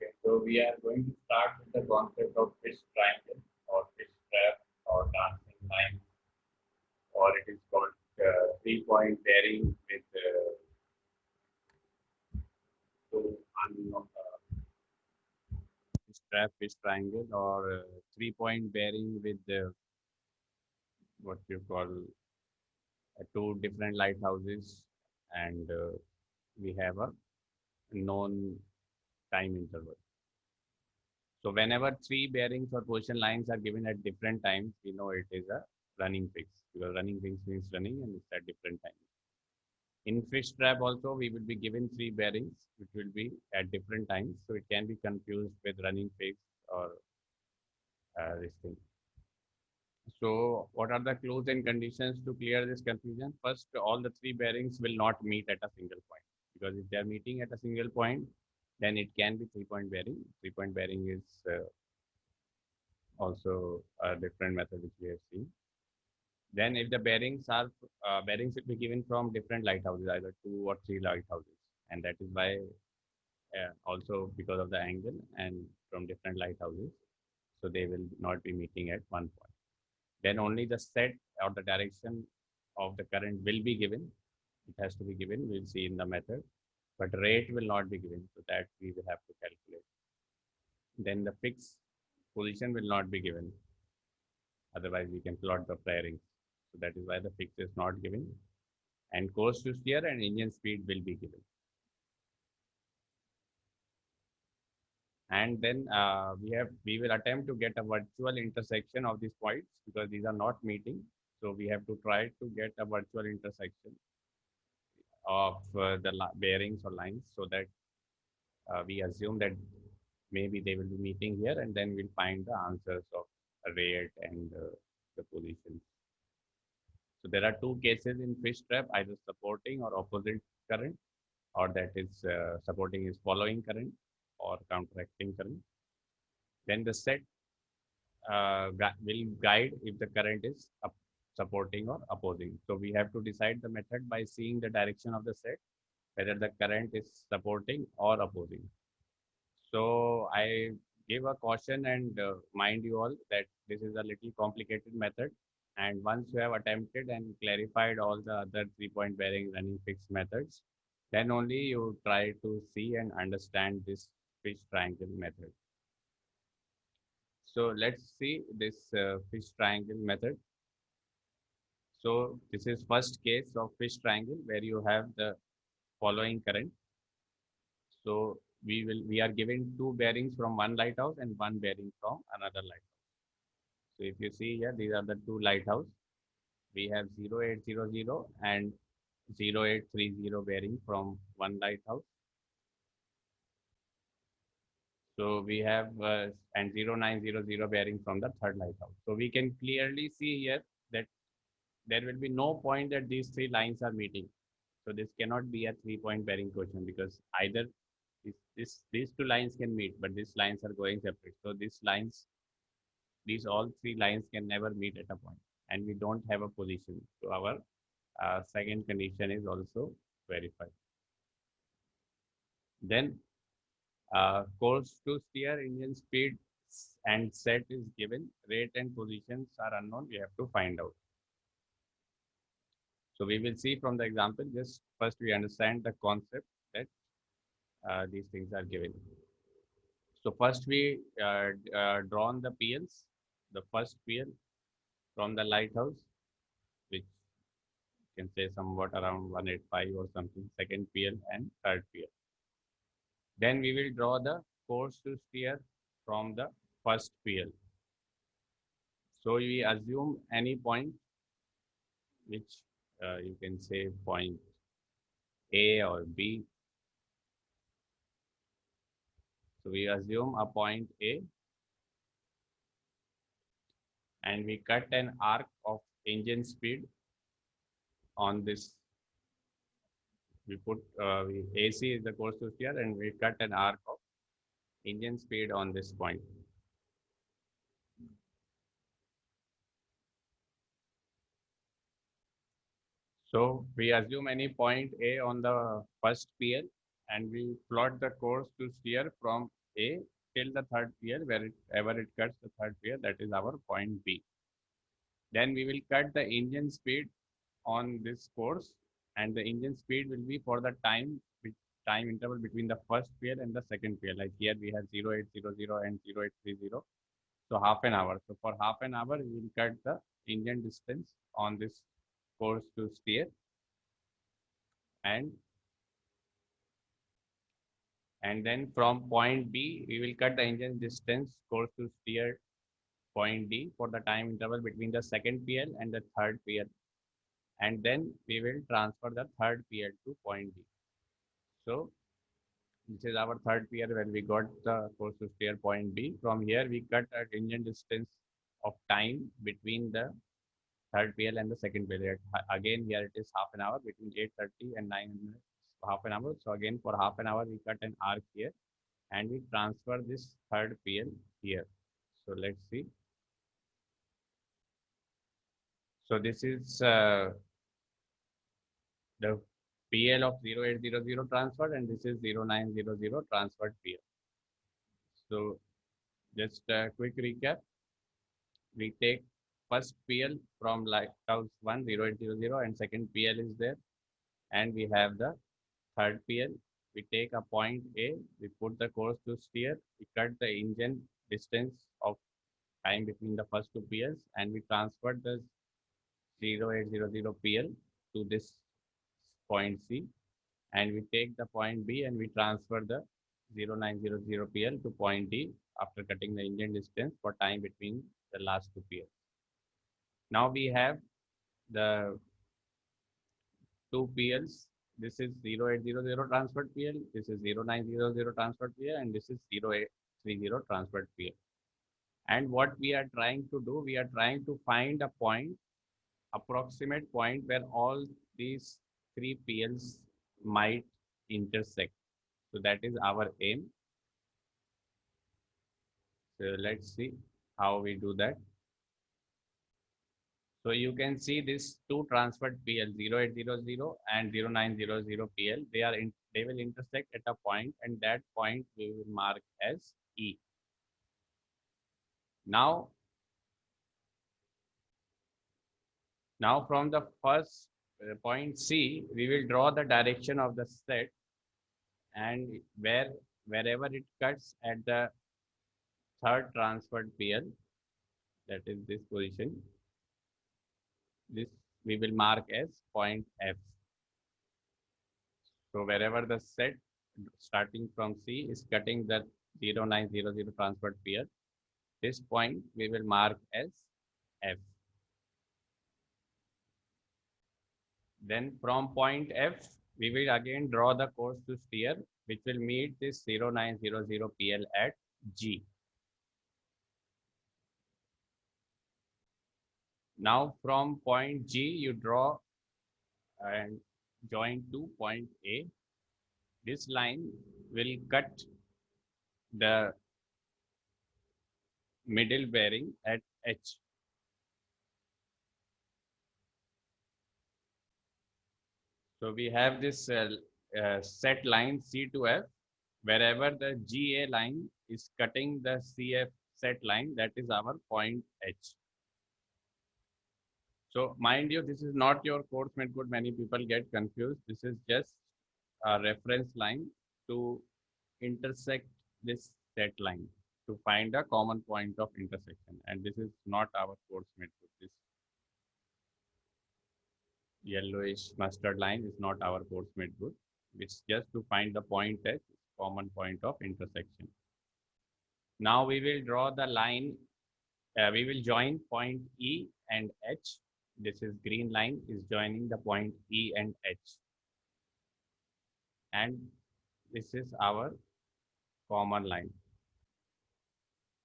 Okay, so we are going to start with the concept of fish triangle or fish trap or dancing line, or it is called 3-point bearing with two unknown fish trap, fish triangle, or 3-point bearing with what you call two different lighthouses, and we have a known time interval. So whenever three bearings or position lines are given at different times, we know it is a running fix, because running fix means running and it's at different times. In fish trap also, we will be given three bearings, which will be at different times. So it can be confused with running fix or this thing. So what are the clues and conditions to clear this confusion? First, all the three bearings will not meet at a single point, because if they are meeting at a single point, then it can be 3-point bearing. 3-point bearing is also a different method which we have seen. Then if the bearings will be given from different lighthouses, either two or three lighthouses, and that is why also because of the angle and from different lighthouses, so they will not be meeting at one point. Then only the set or the direction of the current will be given. It has to be given. We'll see in the method, but rate will not be given, so that we will have to calculate. Then the fixed position will not be given. Otherwise, we can plot the pairings. So that is why the fix is not given. And course to steer and engine speed will be given. And then we will attempt to get a virtual intersection of these points, because these are not meeting. So we have to try to get a virtual intersection of the bearings or lines, so that we assume that maybe they will be meeting here, and then we'll find the answers of rate and the positions. So there are two cases in fish trap, either supporting or opposite current, or that is supporting is following current or counteracting current. Then the set will guide if the current is supporting or opposing. So we have to decide the method by seeing the direction of the set, whether the current is supporting or opposing. So I give a caution and mind you all that this is a little complicated method. And once you have attempted and clarified all the other 3-point bearing running fixed methods, then only you try to see and understand this fish triangle method. So let's see this fish triangle method. So this is first case of fish triangle where you have the following current. So we are given two bearings from one lighthouse and one bearing from another lighthouse. So if you see here, these are the two lighthouse. We have 0800 and 0830 bearing from one lighthouse. So we have and 0900 bearing from the third lighthouse. So we can clearly see here that there will be no point that these three lines are meeting. So this cannot be a 3-point bearing question, because either these two lines can meet, but these lines are going separate. So these all three lines can never meet at a point, and we don't have a position. So our second condition is also verified. Then course to steer, engine speed and set is given. Rate and positions are unknown. We have to find out. So we will see from the example. Just first we understand the concept that these things are given. So first we drawn the PLs. The first PL from the lighthouse, which can say somewhat around 185 or something, second PL and third PL. Then we will draw the course to steer from the first PL. So we assume any point, which you can say point A or B. So we assume a point A, and we cut an arc of engine speed on this. We put AC is the course to steer, and we cut an arc of engine speed on this point. So we assume any point A on the first PL, and we plot the course to steer from A till the third PL, wherever it cuts the third PL, that is our point B. Then we will cut the engine speed on this course, and the engine speed will be for the time interval between the first PL and the second PL. Like here we have 0800 and 0830. So half an hour. So for half an hour, we will cut the engine distance on this course to steer, and then from point B, we will cut the engine distance course to steer point D for the time interval between the second PL and the third PL. And then we will transfer the third PL to point D. So this is our third PL when we got the course to steer point B. From here, we cut an engine distance of time between the third PL and the second PL. Again, here it is half an hour between 8:30 and 9 minutes, half an hour. So again, for half an hour, we cut an arc here and we transfer this third PL here. So let's see. So this is the PL of 0800 transferred, and this is 0900 transferred PL. So just a quick recap. We take first PL from lighthouse 1 0800 and second PL is there, and we have the third PL. We take a point A, we put the course to steer, we cut the engine distance of time between the first two PLs, and we transfer the 0800 PL to this point C, and we take the point B and we transfer the 0900 PL to point D after cutting the engine distance for time between the last two PLs. Now we have the two PLs. This is 0800 transferred PL, this is 0900 transferred PL, and this is 0830 transferred PL. And what we are trying to do, we are trying to find a point, approximate point where all these three PLs might intersect. So that is our aim. So let's see how we do that. So you can see this two transferred PL 0800 and 0900 PL. They will intersect at a point, and that point we will mark as E. Now from the first point C, we will draw the direction of the set, and wherever it cuts at the third transferred PL, that is this position, this we will mark as point F. So wherever the set starting from C is cutting the 0900 transferred PL, this point we will mark as F. Then from point F, we will again draw the course to steer, which will meet this 0900 PL at G. Now from point G, you draw and join to point A. This line will cut the middle bearing at H. So we have this set line C to F. Wherever the GA line is cutting the CF set line, that is our point H. So mind you, this is not your course method. Many people get confused. This is just a reference line to intersect this set line to find a common point of intersection. And this is not our course method. This yellowish mustard line is not our course method. It's just to find the point H, common point of intersection. Now we will draw the line. We will join point E and H. This is green line is joining the point E and H. And this is our common line.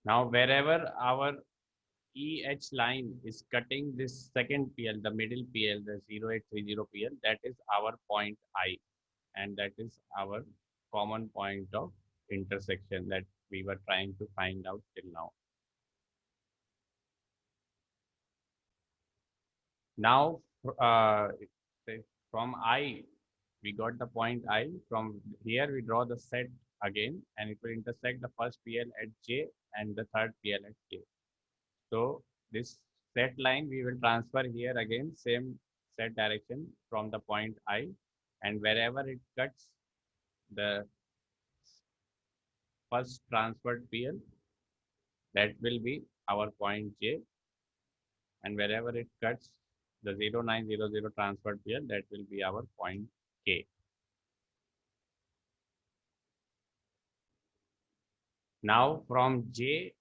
Now wherever our EH line is cutting this second PL, the middle PL, the 0830 PL, that is our point I, and that is our common point of intersection that we were trying to find out till now. Now, from I, we got the point I. From here, we draw the set again, and it will intersect the first PL at J and the third PL at K. So this set line we will transfer here again, same set direction from the point I, and wherever it cuts the first transferred PL, that will be our point J, and wherever it cuts the 0900 transferred PL, that will be our point K. Now from J,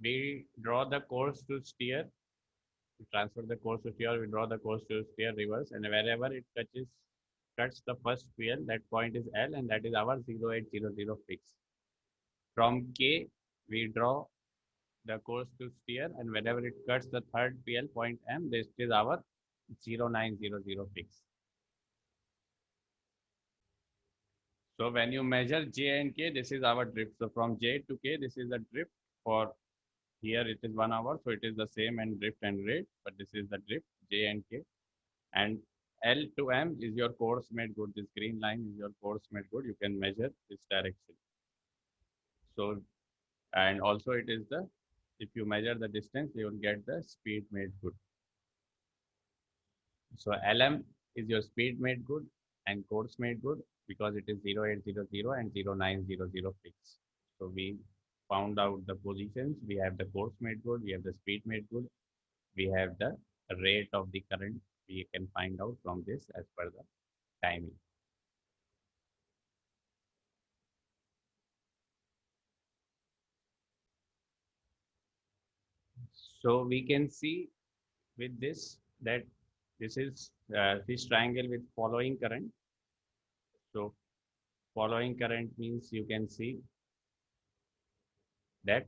we draw the course to steer. We transfer the course to steer, we draw the course to steer reverse, and wherever it cuts the first PL, that point is L, and that is our 0800 fix. From K, we draw the course to steer, and whenever it cuts the third PL point M, this is our 0900 fix. So when you measure J and K, this is our drift. So from J to K, this is the drift. For here it is 1 hour, so it is the same and drift and rate, but this is the drift J and K. And L to M is your course made good. This green line is your course made good. You can measure this direction. So, and also it is the, if you measure the distance, you will get the speed made good. So LM is your speed made good and course made good because it is 0800 and 0900 fixed. So we found out the positions. We have the course made good. We have the speed made good. We have the rate of the current. We can find out from this as per the timing. So we can see with this that this is this triangle with following current. So following current means you can see that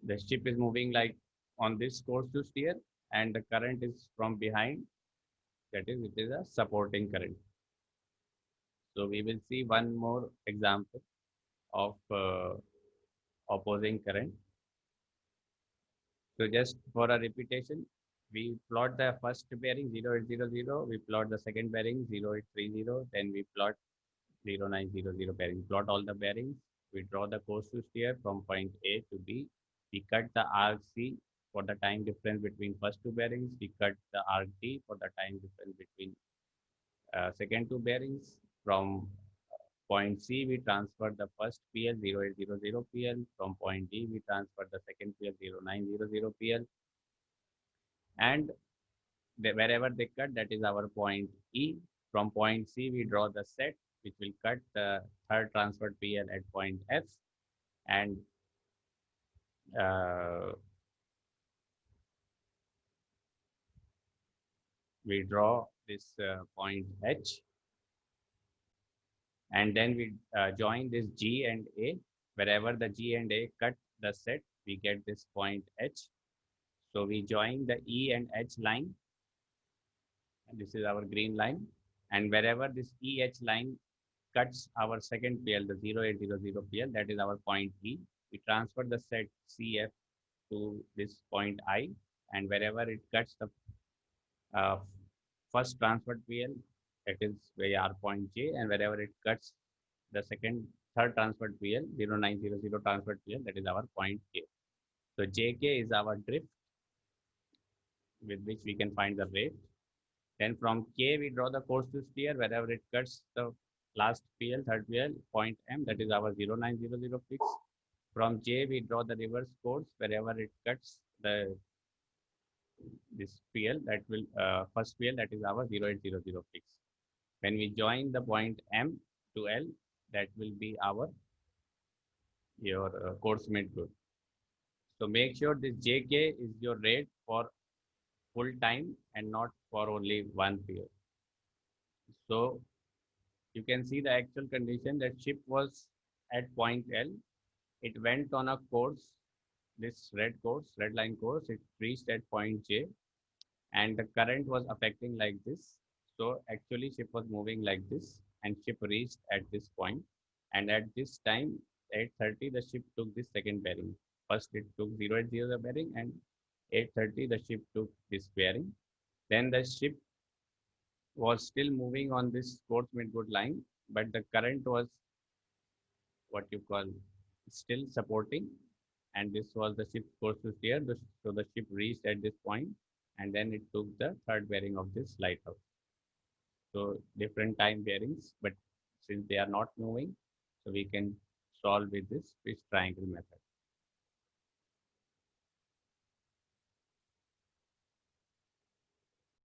the ship is moving like on this course to steer, and the current is from behind. That is, it is a supporting current. So we will see one more example of opposing current. So just for a repetition, we plot the first bearing 0800, we plot the second bearing 0830, then we plot 0900 bearing. Plot all the bearings. We draw the course to steer from point A to B. We cut the arc C for the time difference between first two bearings. We cut the arc D for the time difference between second two bearings. From point C, we transfer the first PL 0800 PL. From point D, we transfer the second PL 0900 PL. And wherever they cut, that is our point E. From point C, we draw the set, which will cut the third transferred PL at point F. And we draw this point H. And then we join this G and A. Wherever the G and A cut the set, we get this point H. So we join the E and H line. And this is our green line. And wherever this EH line cuts our second PL, the 0800 PL, that is our point E. We transfer the set CF to this point I, and wherever it cuts the first transferred PL, that is our point J, and wherever it cuts the third transferred PL, 0900 transferred PL, that is our point K. So JK is our drift with which we can find the rate. Then from K, we draw the course to steer wherever it cuts the last PL, third PL, point M, that is our 0900 fix. From J, we draw the reverse course wherever it cuts this PL, that will first PL, that is our 0800 fix. When we join the point M to L, that will be your course made good. So make sure this JK is your rate for full time and not for only one PL. So you can see the actual condition that ship was at point L. It went on a course, this red line course, it reached at point J, and the current was affecting like this. So actually ship was moving like this, and ship reached at this point. And at this time, 8:30, the ship took this second bearing. First it took 080 bearing, and 8:30 the ship took this bearing. Then the ship was still moving on this Sports Midwood line, but the current was what you call still supporting, and this was the ship's course to steer. So the ship reached at this point, and then it took the third bearing of this lighthouse. So different time bearings, but since they are not moving, so we can solve with this fish triangle method.